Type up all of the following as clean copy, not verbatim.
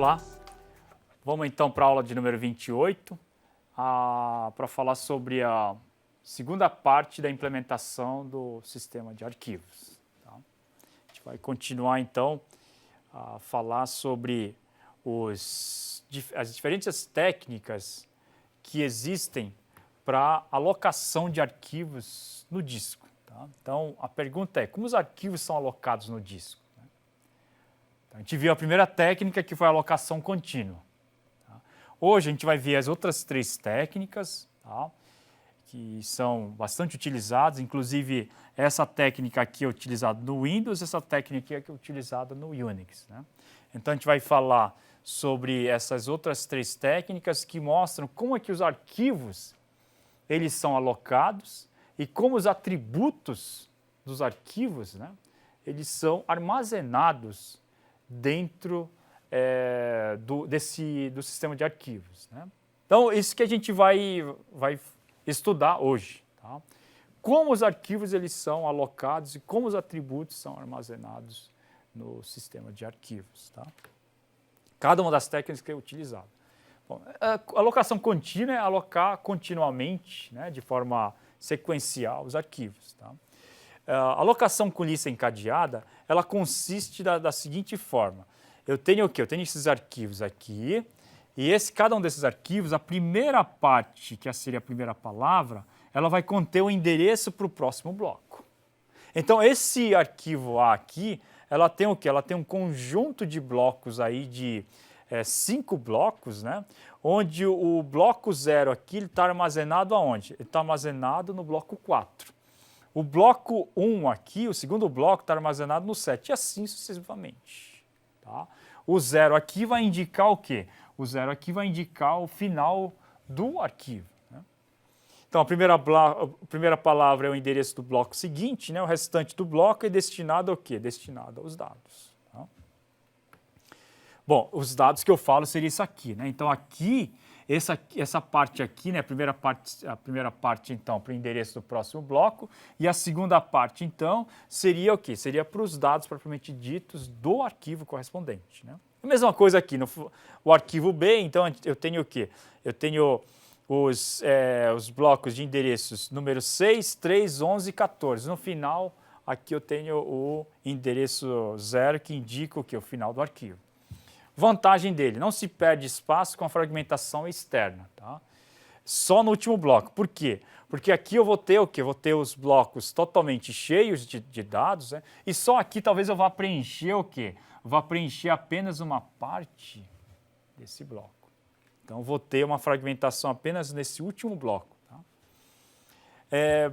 Olá, vamos então para a aula de número 28, para falar sobre a segunda parte da implementação do sistema de arquivos. Tá? A gente vai continuar então a falar sobre as diferentes técnicas que existem para alocação de arquivos no disco. Tá? Então, a pergunta é, como os arquivos são alocados no disco? Então, a gente viu a primeira técnica, que foi a alocação contínua. Tá? Hoje, a gente vai ver as outras três técnicas, tá? Que são bastante utilizadas, inclusive essa técnica aqui é utilizada no Windows, essa técnica aqui é utilizada no Unix. Né? Então, a gente vai falar sobre essas outras três técnicas que mostram como é que os arquivos eles são alocados e como os atributos dos arquivos, né, eles são armazenados dentro do sistema de arquivos. Né? Então, isso que a gente vai estudar hoje. Tá? Como os arquivos eles são alocados e como os atributos são armazenados no sistema de arquivos. Tá? Cada uma das técnicas que é utilizada. Bom, a alocação contínua é alocar continuamente, né, de forma sequencial, os arquivos. Tá? A alocação com lista encadeada, ela consiste da seguinte forma. Eu tenho o quê? Eu tenho esses arquivos aqui, e cada um desses arquivos, a primeira parte, que seria a primeira palavra, ela vai conter o endereço para o próximo bloco. Então, esse arquivo A aqui, ela tem o quê? Ela tem um conjunto de blocos aí de 5 blocos, né? Onde o bloco 0 aqui está armazenado aonde? Ele está armazenado no bloco 4. O bloco 1 aqui, o segundo bloco, está armazenado no 7, e assim sucessivamente. Tá? O 0 aqui vai indicar o quê? O 0 aqui vai indicar o final do arquivo. Né? Então, a primeira palavra é o endereço do bloco seguinte, né? O restante do bloco é destinado ao quê? Destinado aos dados. Tá? Bom, os dados que eu falo seria isso aqui, né? Então, aqui, essa parte aqui, né? A primeira parte, então, para o endereço do próximo bloco, e a segunda parte, então, seria o quê? Seria para os dados propriamente ditos do arquivo correspondente, né? A mesma coisa aqui, o arquivo B, então, eu tenho o quê? Eu tenho os blocos de endereços número 6, 3, 11 e 14. No final, aqui eu tenho o endereço 0, que indica o quê? O final do arquivo. Vantagem dele, não se perde espaço com a fragmentação externa. Tá? Só no último bloco. Por quê? Porque aqui eu vou ter o quê? Vou ter os blocos totalmente cheios de dados, né? E só aqui talvez eu vá preencher o quê? Vá preencher apenas uma parte desse bloco. Então, eu vou ter uma fragmentação apenas nesse último bloco. Tá?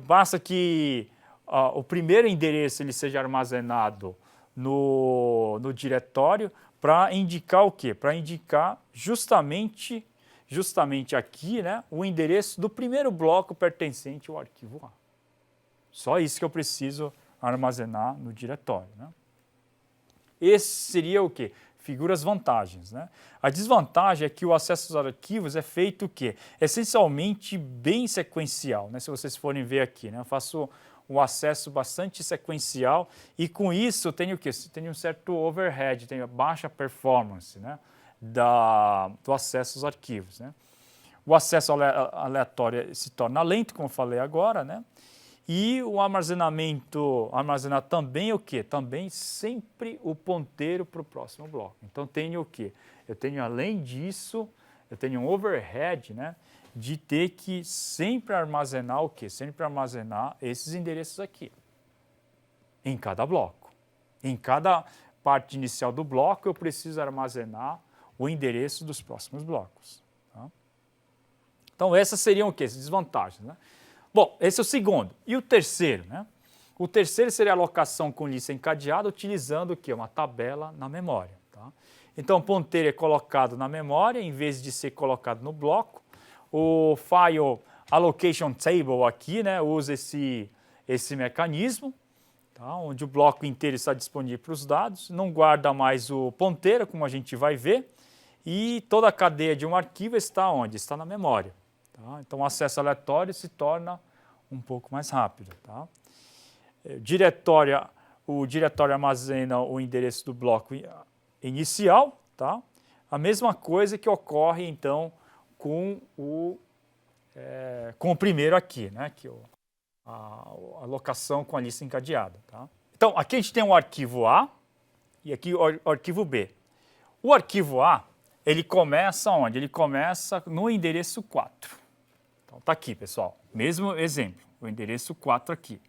Basta que o primeiro endereço ele seja armazenado no diretório para indicar o quê? Para indicar justamente aqui, né, o endereço do primeiro bloco pertencente ao arquivo A. Só isso que eu preciso armazenar no diretório. Né? Esse seria o quê? Figuras vantagens. Né? A desvantagem é que o acesso aos arquivos é feito o quê? Essencialmente bem sequencial. Né? Se vocês forem ver aqui, né? Eu faço um acesso bastante sequencial e com isso eu tenho o quê? Tenho um certo overhead, tenho baixa performance, né? Do acesso aos arquivos. Né? O acesso aleatório se torna lento, como eu falei agora, né? E o armazenamento, armazenar também o quê? Também sempre o ponteiro para o próximo bloco. Então, tenho o quê? Eu tenho, além disso, eu tenho um overhead, né? De ter que sempre armazenar o quê? Sempre armazenar esses endereços aqui, em cada bloco. Em cada parte inicial do bloco, eu preciso armazenar o endereço dos próximos blocos. Tá? Então, essas seriam o quê? As desvantagens, né? Bom, esse é o segundo. E o terceiro, né? O terceiro seria a alocação com lista encadeada, utilizando o quê? Uma tabela na memória. Tá? Então, o ponteiro é colocado na memória, em vez de ser colocado no bloco. O File Allocation Table aqui, né, usa esse mecanismo, tá, onde o bloco inteiro está disponível para os dados, não guarda mais o ponteiro, como a gente vai ver, e toda a cadeia de um arquivo está onde? Está na memória. Tá? Então, o acesso aleatório se torna um pouco mais rápido. Tá? O diretório armazena o endereço do bloco inicial, tá? A mesma coisa que ocorre, então, com o primeiro aqui, né? Que a alocação com a lista encadeada. Tá? Então, aqui a gente tem o arquivo A e aqui o arquivo B. O arquivo A, ele começa onde? Ele começa no endereço 4. Então, tá aqui, pessoal. Mesmo exemplo, o endereço 4 aqui.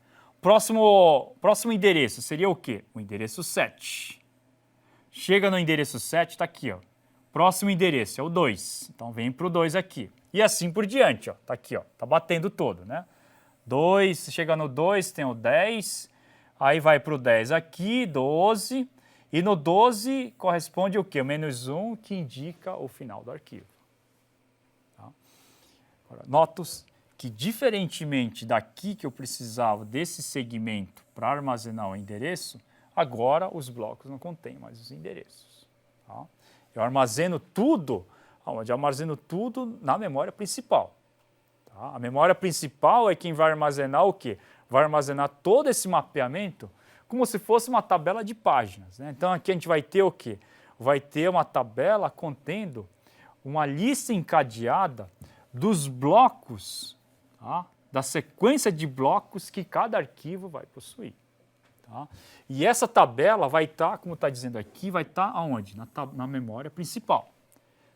Próximo endereço seria o quê? O endereço 7. Chega no endereço 7, está aqui, ó. Próximo endereço é o 2. Então, vem para o 2 aqui. E assim por diante, ó. Tá aqui, ó. Tá batendo todo, né? 2, chega no 2, tem o 10. Aí vai para o 10 aqui, 12. E no 12 corresponde o quê? O -1, que indica o final do arquivo. Tá? Agora, notos que, diferentemente daqui que eu precisava desse segmento para armazenar o endereço, agora os blocos não contêm mais os endereços. Tá? Eu armazeno tudo, onde eu armazeno tudo na memória principal. Tá? A memória principal é quem vai armazenar o quê? Vai armazenar todo esse mapeamento como se fosse uma tabela de páginas. Né? Então aqui a gente vai ter o quê? Vai ter uma tabela contendo uma lista encadeada dos blocos, tá? Da sequência de blocos que cada arquivo vai possuir. Tá? E essa tabela vai estar, como está dizendo aqui, vai estar aonde? Na memória principal.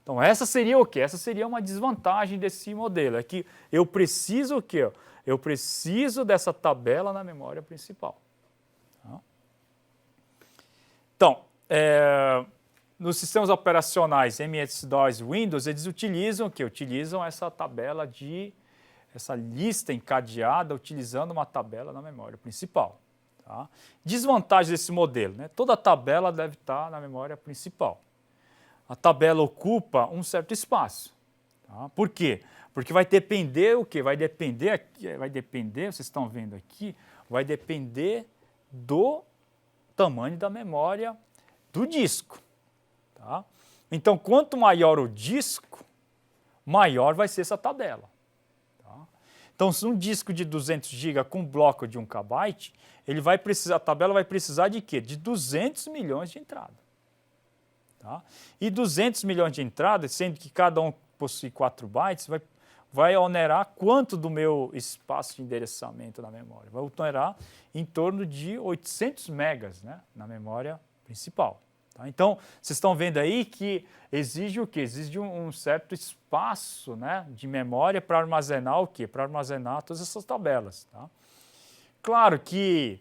Então essa seria o quê? Essa seria uma desvantagem desse modelo. É que eu preciso o quê? Eu preciso dessa tabela na memória principal. Tá? Então, nos sistemas operacionais MS-DOS e Windows, eles utilizam o quê? Utilizam essa tabela essa lista encadeada, utilizando uma tabela na memória principal. Tá? Desvantagem desse modelo, né? Toda tabela deve estar na memória principal. A tabela ocupa um certo espaço. Tá? Por quê? Porque vai depender o quê? Vai depender, vocês estão vendo aqui, vai depender do tamanho da memória do disco. Tá? Então, quanto maior o disco, maior vai ser essa tabela. Então, se um disco de 200 GB com bloco de 1 KB, a tabela vai precisar de quê? De 200 milhões de entradas. Tá? E 200 milhões de entradas, sendo que cada um possui 4 bytes, vai onerar quanto do meu espaço de endereçamento na memória? Vai onerar em torno de 800 megas, né, na memória principal. Tá? Então, vocês estão vendo aí que exige o quê? Exige um certo espaço, né, de memória para armazenar o quê? Para armazenar todas essas tabelas. Tá? Claro que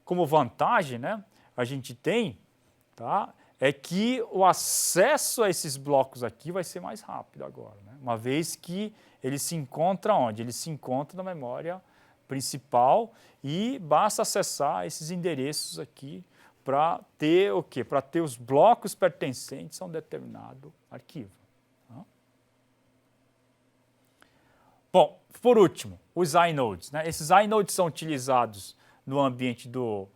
como vantagem, né, a gente tem, tá, é que o acesso a esses blocos aqui vai ser mais rápido agora, né? Uma vez que ele se encontra onde? Ele se encontra na memória principal e basta acessar esses endereços aqui para ter o quê? Para ter os blocos pertencentes a um determinado arquivo. Tá? Bom, por último, os inodes. Né? Esses inodes são utilizados no ambiente do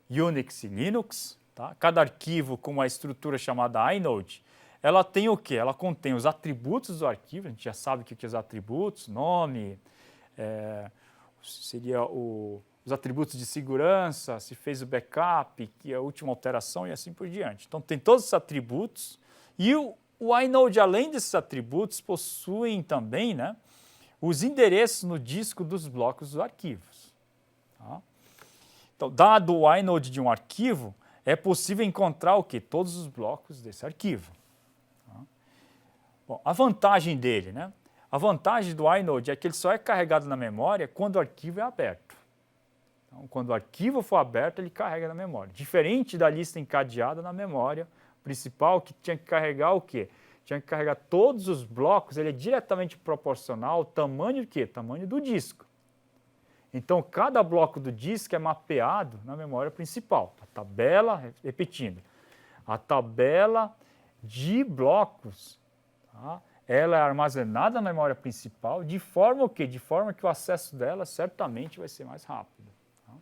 Unix e Linux. Tá? Cada arquivo com uma estrutura chamada inode, ela tem o quê? Ela contém os atributos do arquivo, a gente já sabe o que são os atributos, nome, seria os atributos de segurança, se fez o backup, que é a última alteração e assim por diante. Então tem todos esses atributos e o inode, além desses atributos, possuem também, né, os endereços no disco dos blocos dos arquivos. Tá? Então, dado o inode de um arquivo, é possível encontrar o quê? Todos os blocos desse arquivo. Tá? Bom, a vantagem dele, né? A vantagem do inode é que ele só é carregado na memória quando o arquivo é aberto. Então, quando o arquivo for aberto, ele carrega na memória. Diferente da lista encadeada na memória principal, que tinha que carregar o quê? Tinha que carregar todos os blocos, ele é diretamente proporcional ao tamanho do quê? Tamanho do disco. Então, cada bloco do disco é mapeado na memória principal. A tabela, repetindo, a tabela de blocos, tá? Ela é armazenada na memória principal de forma o quê? De forma que o acesso dela certamente vai ser mais rápido. Tá?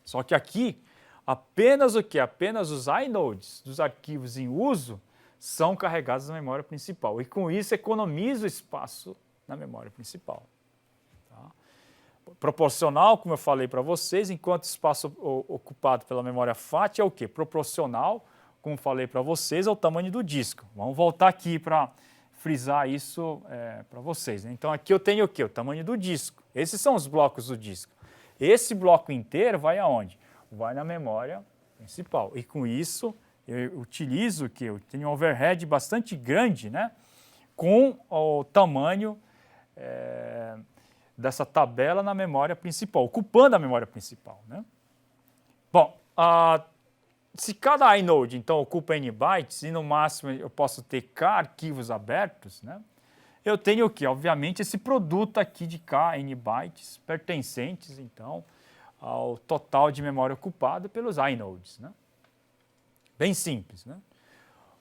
Só que aqui, apenas o quê? Apenas os inodes dos arquivos em uso são carregados na memória principal. E com isso economiza o espaço na memória principal. Proporcional, como eu falei para vocês, enquanto o espaço ocupado pela memória FAT é o quê? Proporcional como falei para vocês, é o tamanho do disco. Vamos voltar aqui para frisar isso para vocês, né? Então aqui eu tenho o quê? O tamanho do disco. Esses são os blocos do disco. Esse bloco inteiro vai aonde? Vai na memória principal. E com isso eu utilizo o quê? Eu tenho um overhead bastante grande, né? Com o tamanho dessa tabela na memória principal, ocupando a memória principal, né? Bom, se cada inode, então, ocupa n bytes e no máximo eu posso ter k arquivos abertos, né? Eu tenho o quê? Obviamente esse produto aqui de k, n bytes, pertencentes, então, ao total de memória ocupada pelos inodes, né? Bem simples, né?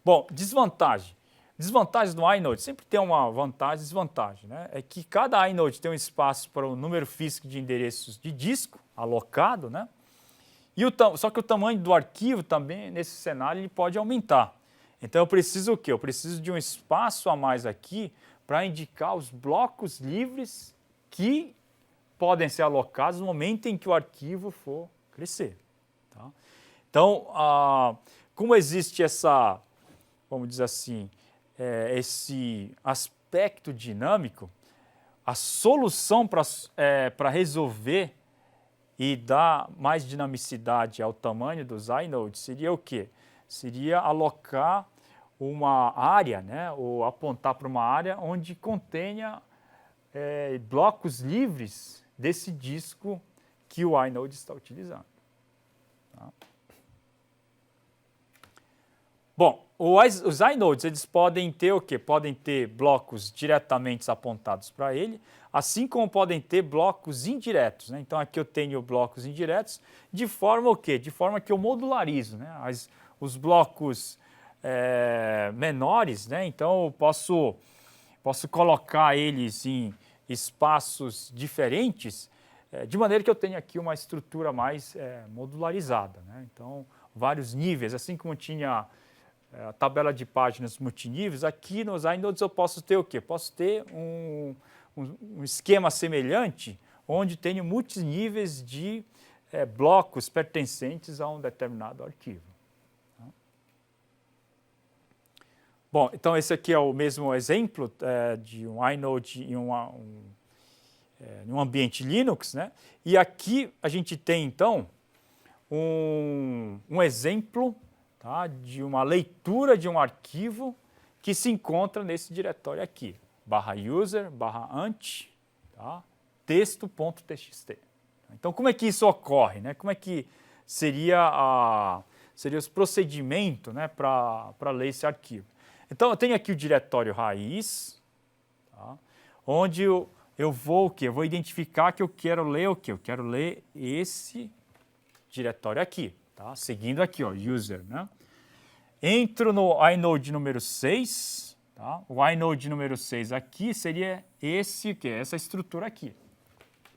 Bom, desvantagem. Desvantagem do inode, sempre tem uma vantagem e desvantagem, né? É que cada inode tem um espaço para o número físico de endereços de disco alocado, né? Só que o tamanho do arquivo também, nesse cenário, ele pode aumentar. Então eu preciso o quê? Eu preciso de um espaço a mais aqui para indicar os blocos livres que podem ser alocados no momento em que o arquivo for crescer. Tá? Então, como existe essa, vamos dizer assim, esse aspecto dinâmico, a solução para resolver e dar mais dinamicidade ao tamanho dos inodes seria o quê? Seria alocar uma área, né, ou apontar para uma área onde contenha blocos livres desse disco que o inode está utilizando. Tá? Bom, os inodes eles podem ter o quê? Podem ter blocos diretamente apontados para ele, assim como podem ter blocos indiretos, né? Então aqui eu tenho blocos indiretos de forma o quê? De forma que eu modularizo, né? Os blocos menores, né? Então eu posso colocar eles em espaços diferentes, de maneira que eu tenha aqui uma estrutura mais modularizada, né? Então vários níveis, assim como tinha a tabela de páginas multiníveis, aqui nos inodes eu posso ter o quê? Posso ter um esquema semelhante, onde tenho muitos níveis de blocos pertencentes a um determinado arquivo. Tá? Bom, então esse aqui é o mesmo exemplo de um inode em um ambiente Linux, né? E aqui a gente tem, então, um exemplo, tá, de uma leitura de um arquivo que se encontra nesse diretório aqui, /user, /ant, tá, texto.txt. Então, como é que isso ocorre, né? Como é que seria o procedimento, né, para ler esse arquivo? Então, eu tenho aqui o diretório raiz, tá, onde eu vou o quê? Eu vou identificar que eu quero ler o quê? Eu quero ler esse diretório aqui. Tá? Seguindo aqui, ó, user, né? Entro no inode número 6, tá? O inode número 6 aqui seria essa estrutura aqui.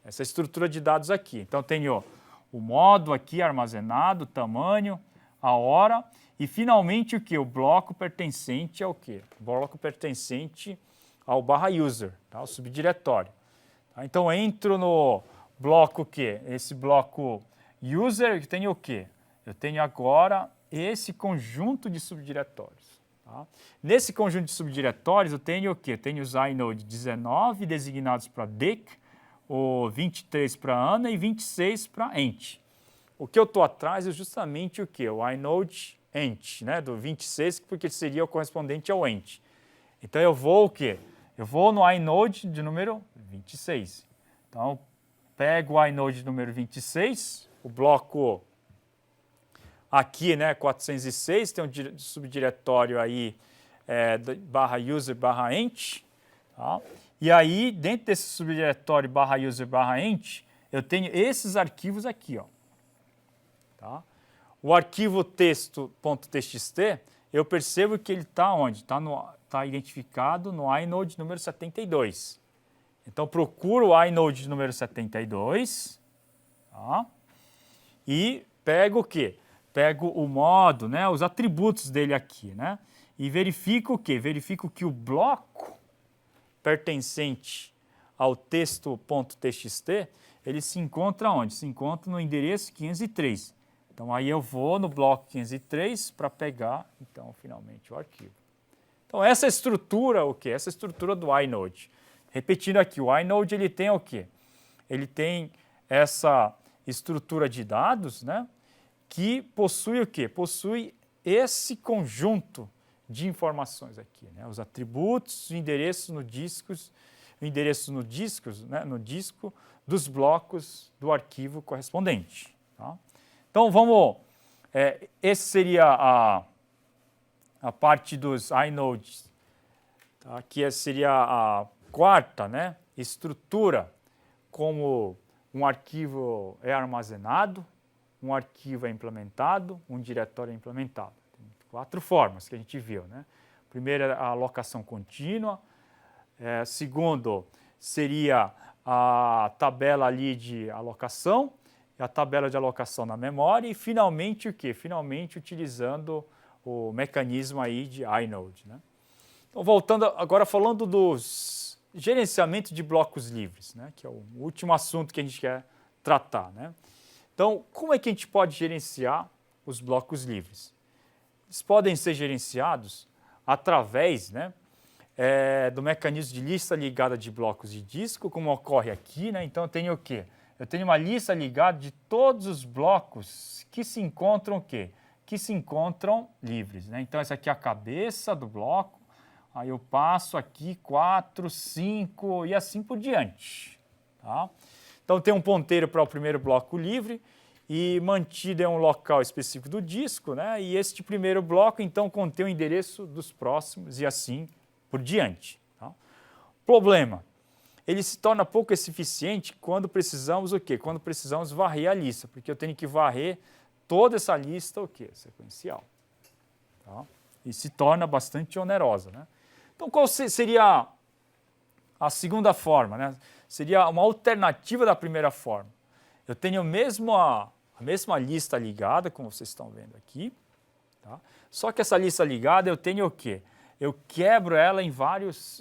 Essa estrutura de dados aqui. Então, tenho o modo aqui armazenado, o tamanho, a hora e, finalmente, o que? O bloco pertencente ao quê? O bloco pertencente ao /user, tá? O subdiretório. Tá? Então, entro no bloco o quê? Esse bloco user que tem o quê? Eu tenho agora esse conjunto de subdiretórios. Tá? Nesse conjunto de subdiretórios eu tenho o quê? Eu tenho os inode 19 designados para dic, o 23 para ana e 26 para ent. O que eu estou atrás é justamente o quê? O inode ent, né? Do 26, porque seria o correspondente ao ent. Então eu vou o quê? Eu vou no inode de número 26. Então, pego o inode número 26, o bloco aqui, né, 406, tem um subdiretório aí /user /ent, tá? E aí, dentro desse subdiretório /user /ent, eu tenho esses arquivos aqui, ó. Tá? O arquivo texto.txt, eu percebo que ele está onde? Está identificado no inode número 72. Então, procuro o inode número 72, tá? E pego o quê? Pego o modo, né, os atributos dele aqui, né? E verifico o quê? Verifico que o bloco pertencente ao texto.txt, ele se encontra onde? Se encontra no endereço 503. Então, aí eu vou no bloco 503 para pegar, então, finalmente o arquivo. Então, essa estrutura, o quê? Essa estrutura do inode. Repetindo aqui, o inode ele tem o quê? Ele tem essa estrutura de dados, né, que possui o quê? Possui esse conjunto de informações aqui, né, os atributos, os endereços no disco dos blocos do arquivo correspondente. Tá? Então, vamos... esse seria a parte dos inodes, tá? Que seria a quarta, né, estrutura, como um arquivo é armazenado, um arquivo é implementado, um diretório é implementado. Tem 4 formas que a gente viu, né? Primeiro, a alocação contínua. Segundo, seria a tabela ali de alocação, a tabela de alocação na memória e, finalmente, o quê? Finalmente, utilizando o mecanismo aí de inode, né? Então, voltando agora, falando dos gerenciamento de blocos livres, né? Que é o último assunto que a gente quer tratar, né? Então, como é que a gente pode gerenciar os blocos livres? Eles podem ser gerenciados através, né, do mecanismo de lista ligada de blocos de disco, como ocorre aqui, né? Então, eu tenho o quê? Eu tenho uma lista ligada de todos os blocos que se encontram o quê? Que se encontram livres, né? Então, essa aqui é a cabeça do bloco, aí eu passo aqui 4, 5 e assim por diante, tá? Então, tem um ponteiro para o primeiro bloco livre e mantido em um local específico do disco, né? E este primeiro bloco, então, contém o endereço dos próximos e assim por diante. Tá? Problema, ele se torna pouco eficiente quando precisamos o quê? Quando precisamos varrer a lista, porque eu tenho que varrer toda essa lista o quê? Sequencial. Tá? E se torna bastante onerosa, né? Então, qual seria a segunda forma, né? Seria uma alternativa da primeira forma. Eu tenho a mesma lista ligada, como vocês estão vendo aqui, tá? Só que essa lista ligada eu tenho o quê? Eu quebro ela em várias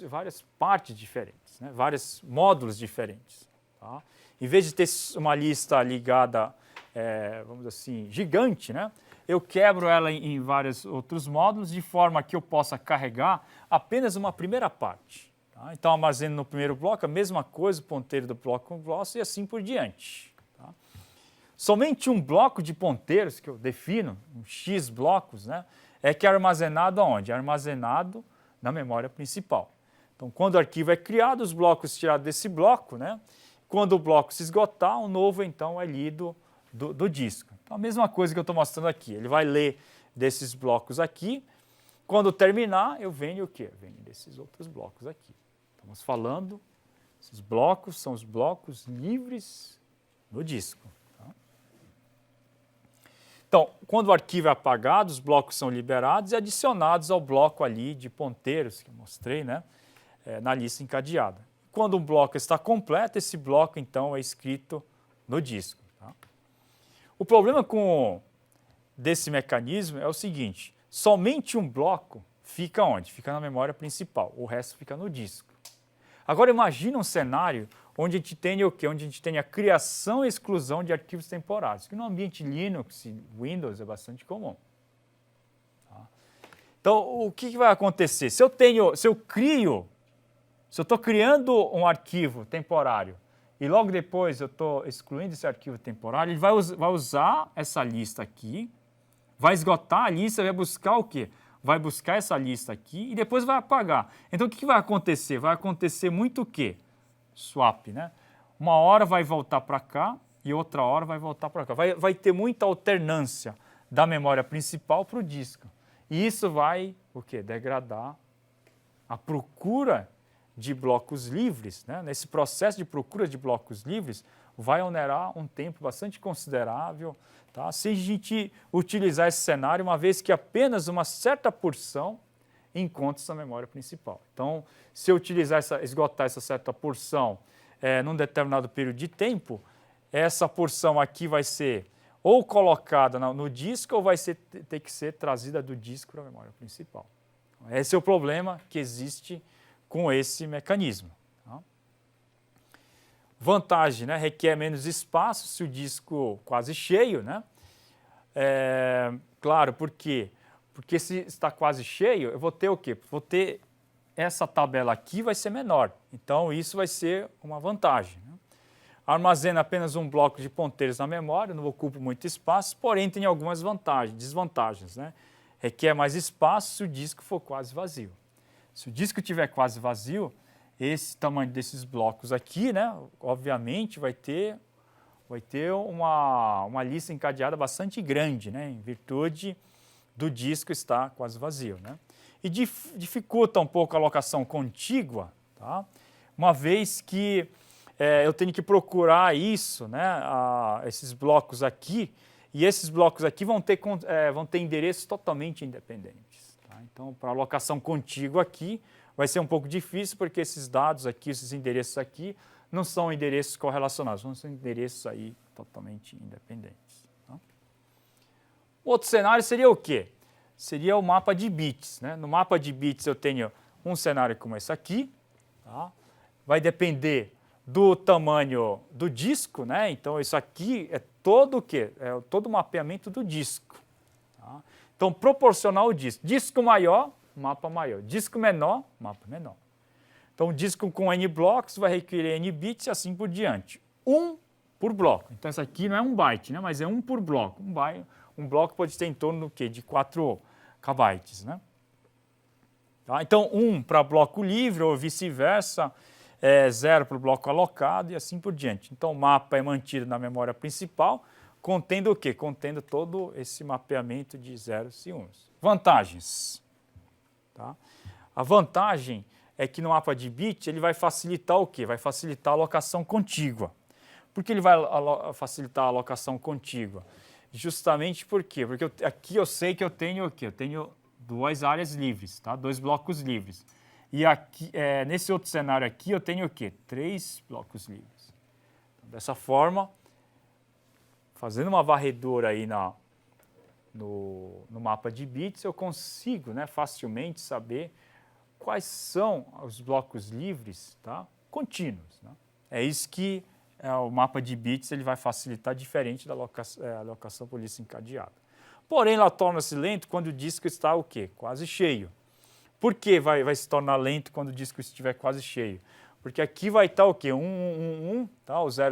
partes diferentes, né? Vários módulos diferentes. Tá? Em vez de ter uma lista ligada, vamos dizer assim, gigante, né? Eu quebro ela em vários outros módulos de forma que eu possa carregar apenas uma primeira parte. Tá? Então, armazeno no primeiro bloco a mesma coisa, o ponteiro do bloco com o bloco e assim por diante. Tá? Somente um bloco de ponteiros que eu defino, um X blocos, né, é que é armazenado aonde? É armazenado na memória principal. Então, quando o arquivo é criado, os blocos tirados desse bloco, né, quando o bloco se esgotar, o novo, então, é lido do disco. Então, a mesma coisa que eu estou mostrando aqui. Ele vai ler desses blocos aqui. Quando terminar, eu venho o quê? Venho desses outros blocos aqui. Estamos falando, esses blocos são os blocos livres no disco. Tá? Então, quando o arquivo é apagado, os blocos são liberados e adicionados ao bloco ali de ponteiros que eu mostrei, né, na lista encadeada. Quando um bloco está completo, esse bloco, então, é escrito no disco. Tá? O problema desse mecanismo é o seguinte, somente um bloco fica onde? Fica na memória principal, o resto fica no disco. Agora imagina um cenário onde a gente tem o quê? Onde a gente tem a criação e exclusão de arquivos temporários, que no ambiente Linux e Windows é bastante comum. Tá? Então, o que vai acontecer? Se eu estou criando um arquivo temporário e logo depois eu estou excluindo esse arquivo temporário, ele vai usar essa lista aqui, vai esgotar a lista, vai buscar o quê? Vai buscar essa lista aqui e depois vai apagar. Então, o que vai acontecer? Vai acontecer muito o quê? Swap, né? Uma hora vai voltar para cá e outra hora vai voltar para cá. Vai ter muita alternância da memória principal para o disco. E isso vai, o quê? Degradar a procura de blocos livres, né? Nesse processo de procura de blocos livres, vai onerar um tempo bastante considerável, tá? Se a gente utilizar esse cenário, uma vez que apenas uma certa porção encontra-se na memória principal. Então, se eu esgotar essa certa porção num determinado período de tempo, essa porção aqui vai ser ou colocada no disco ou vai ter que ser trazida do disco para a memória principal. Esse é o problema que existe com esse mecanismo. Tá? Vantagem, né? Requer menos espaço se o disco quase cheio, né? Claro, por quê? Porque se está quase cheio, eu vou ter o quê? Vou ter essa tabela aqui vai ser menor. Então, isso vai ser uma vantagem, né? Armazena apenas um bloco de ponteiros na memória, não ocupa muito espaço, porém tem algumas desvantagens, né? Requer mais espaço se o disco for quase vazio. Se o disco estiver quase vazio, esse tamanho desses blocos aqui, né, obviamente vai ter uma lista encadeada bastante grande, né, em virtude do disco estar quase vazio, né? E dificulta um pouco a alocação contígua, tá? Uma vez que eu tenho que procurar isso, né, esses blocos aqui, e esses blocos aqui vão ter endereços totalmente independentes. Tá? Então, para alocação contígua aqui, vai ser um pouco difícil, porque esses dados aqui, esses endereços aqui, não são endereços correlacionados, são endereços aí totalmente independentes. Tá? Outro cenário seria o quê? Seria o mapa de bits, né? No mapa de bits eu tenho um cenário como esse aqui, tá? Vai depender do tamanho do disco, né? Então isso aqui é todo o quê? É todo o mapeamento do disco. Tá? Então proporcional ao disco. Disco maior, mapa maior. Disco menor, mapa menor. Então o disco com N blocos vai requerer N bits e assim por diante. Um por bloco. Então isso aqui não é um byte, né? Mas é um por bloco. Um bloco pode ter em torno do quê? De 4 kbytes, né? Tá? Então, 1 para bloco livre ou vice-versa, 0 para o bloco alocado e assim por diante. Então, o mapa é mantido na memória principal, contendo o quê? Contendo todo esse mapeamento de zeros e uns. Vantagens. Tá? A vantagem é que no mapa de bit ele vai facilitar o quê? Vai facilitar a alocação contígua. Por que ele vai facilitar a alocação contígua? Justamente por quê? Porque aqui eu sei que eu tenho o quê? Eu tenho 2 áreas livres, tá? 2 blocos livres. E aqui, nesse outro cenário aqui, eu tenho o quê? 3 blocos livres. Então, dessa forma, fazendo uma varredura aí no mapa de bits, eu consigo, né, facilmente saber quais são os blocos livres, tá? Contínuos. Né? É isso que o mapa de bits ele vai facilitar, diferente da alocação por lista encadeada. Porém, ela torna-se lento quando o disco está o quê? Quase cheio. Por que vai se tornar lento quando o disco estiver quase cheio? Porque aqui vai estar o quê? 1, tá? O 000,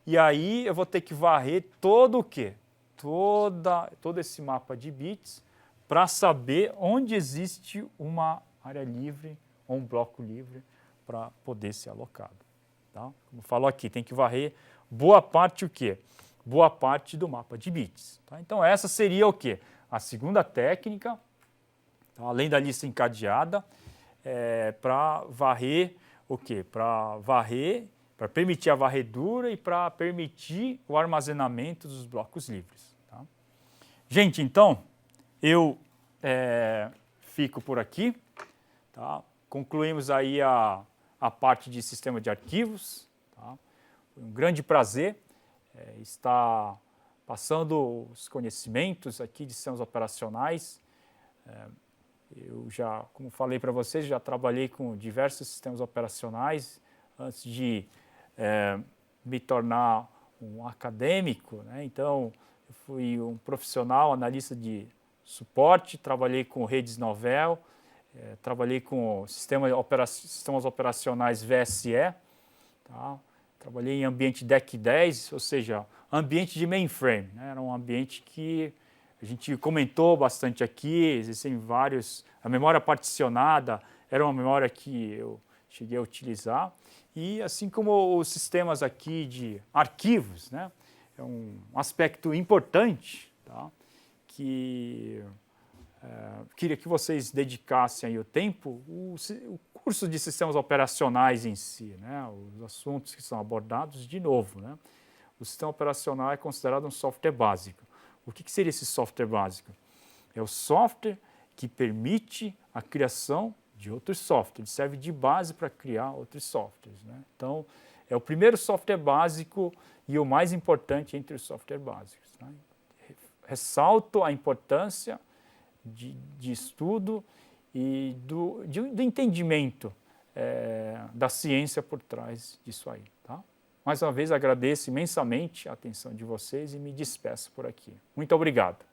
e aí eu vou ter que varrer todo o quê? Todo esse mapa de bits para saber onde existe uma área livre ou um bloco livre para poder ser alocado. Tá? Como falou aqui, tem que varrer boa parte o quê? Boa parte do mapa de bits. Tá? Então essa seria o quê? A segunda técnica, tá? Além da lista encadeada, para varrer o quê? Para permitir a varredura e para permitir o armazenamento dos blocos livres. Tá? Gente, então, eu fico por aqui. Tá? Concluímos aí a parte de sistema de arquivos. Tá? Foi um grande prazer estar passando os conhecimentos aqui de sistemas operacionais. Eu já, como falei para vocês, já trabalhei com diversos sistemas operacionais antes de me tornar um acadêmico, né? Então, eu fui um profissional, analista de suporte, trabalhei com redes Novell, trabalhei com sistemas operacionais VSE, tá? Trabalhei em ambiente DEC 10, ou seja, ambiente de mainframe, né? Era um ambiente que a gente comentou bastante aqui, existem vários. A memória particionada era uma memória que eu cheguei a utilizar. E assim como os sistemas aqui de arquivos, né? É um aspecto importante, tá? Que queria que vocês dedicassem aí o tempo, o curso de sistemas operacionais em si, né? Os assuntos que são abordados de novo, né? O sistema operacional é considerado um software básico. O que seria esse software básico? É o software que permite a criação de outros softwares. Ele serve de base para criar outros softwares. Né? Então, é o primeiro software básico e o mais importante entre os softwares básicos. Né? Ressalto a importância de estudo e do entendimento da ciência por trás disso aí. Tá? Mais uma vez agradeço imensamente a atenção de vocês e me despeço por aqui. Muito obrigado.